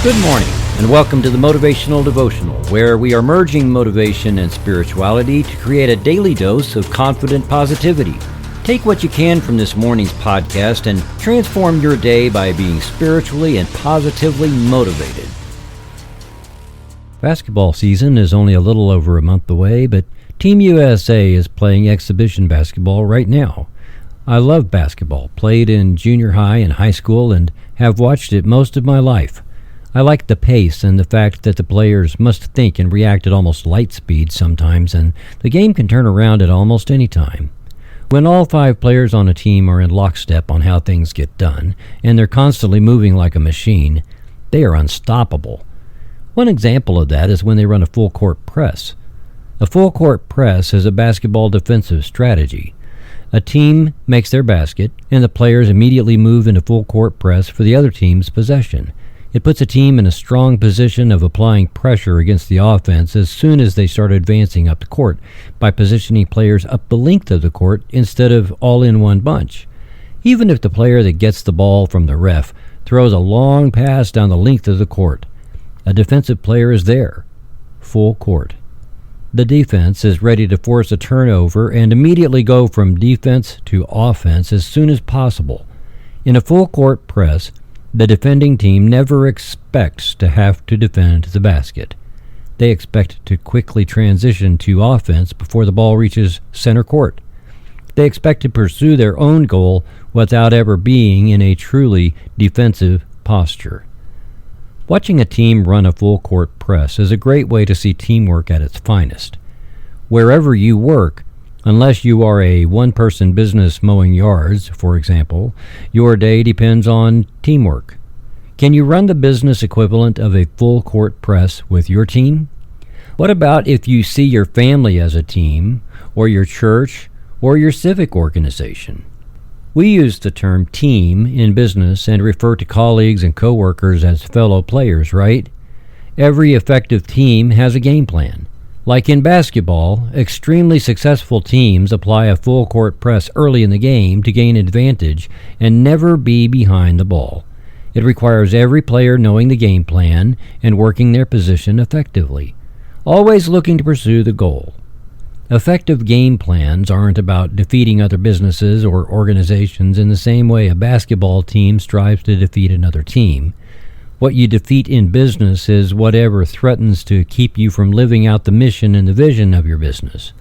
Good morning, and welcome to the Motivational Devotional, where we are merging motivation and spirituality to create a daily dose of confident positivity. Take what you can from this morning's podcast and transform your day by being spiritually and positively motivated. Basketball season is only a little over a month away, but Team USA is playing exhibition basketball right now. I love basketball, played in junior high and high school, and have watched it most of my life. I like the pace and the fact that the players must think and react at almost light speed sometimes, and the game can turn around at almost any time. When all 5 players on a team are in lockstep on how things get done, and they're constantly moving like a machine, they are unstoppable. One example of that is when they run a full-court press. A full-court press is a basketball defensive strategy. A team makes their basket, and the players immediately move into full-court press for the other team's possession. It puts a team in a strong position of applying pressure against the offense as soon as they start advancing up the court by positioning players up the length of the court instead of all in one bunch. Even if the player that gets the ball from the ref throws a long pass down the length of the court, a defensive player is there, full court. The defense is ready to force a turnover and immediately go from defense to offense as soon as possible. In a full court press, the defending team never expects to have to defend the basket. They expect to quickly transition to offense before the ball reaches center court. They expect to pursue their own goal without ever being in a truly defensive posture. Watching a team run a full court press is a great way to see teamwork at its finest. Wherever you work, unless you are a one-person business mowing yards, for example, your day depends on teamwork. Can you run the business equivalent of a full-court press with your team? What about if you see your family as a team, or your church, or your civic organization? We use the term team in business and refer to colleagues and coworkers as fellow players, right? Every effective team has a game plan. Like in basketball, extremely successful teams apply a full-court press early in the game to gain advantage and never be behind the ball. It requires every player knowing the game plan and working their position effectively, always looking to pursue the goal. Effective game plans aren't about defeating other businesses or organizations in the same way a basketball team strives to defeat another team. What you defeat in business is whatever threatens to keep you from living out the mission and the vision of your business.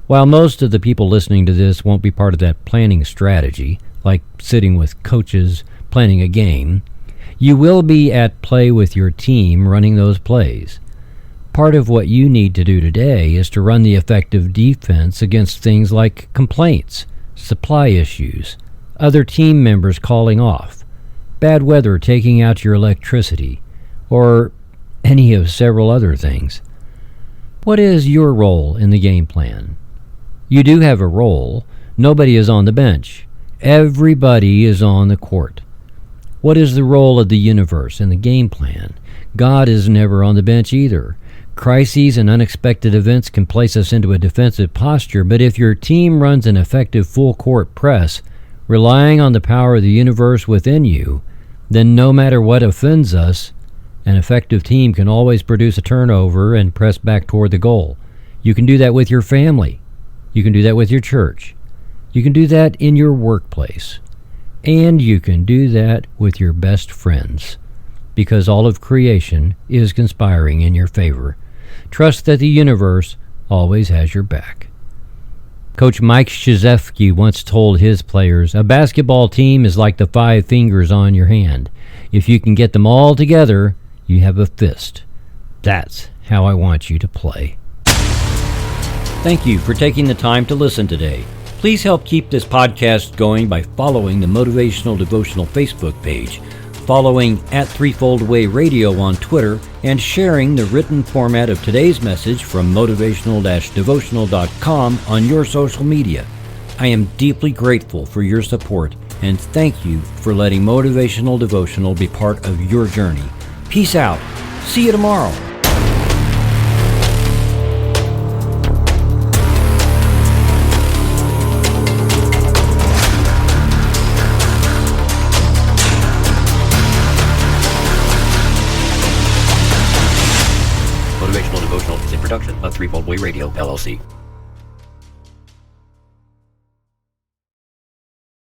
While most of the people listening to this won't be part of that planning strategy, like sitting with coaches planning a game, you will be at play with your team running those plays. Part of what you need to do today is to run the effective defense against things like complaints, supply issues, other team members calling off, bad weather taking out your electricity, or any of several other things. What is your role in the game plan? You do have a role. Nobody is on the bench. Everybody is on the court. What is the role of the universe in the game plan? God is never on the bench either. Crises and unexpected events can place us into a defensive posture, but if your team runs an effective full-court press, relying on the power of the universe within you, then no matter what offends us, an effective team can always produce a turnover and press back toward the goal. You can do that with your family. You can do that with your church. You can do that in your workplace. And you can do that with your best friends, because all of creation is conspiring in your favor. Trust that the universe always has your back. Coach Mike Krzyzewski once told his players, a basketball team is like the 5 fingers on your hand. If you can get them all together, you have a fist. That's how I want you to play. Thank you for taking the time to listen today. Please help keep this podcast going by following the Motivational Devotional Facebook page, following @3foldaway radio on Twitter, and sharing the written format of today's message from motivational-devotional.com on your social media. I am deeply grateful for your support, and thank you for letting Motivational Devotional be part of your journey. Peace out. See you tomorrow. devotional is a production of Threefold Way Radio, LLC.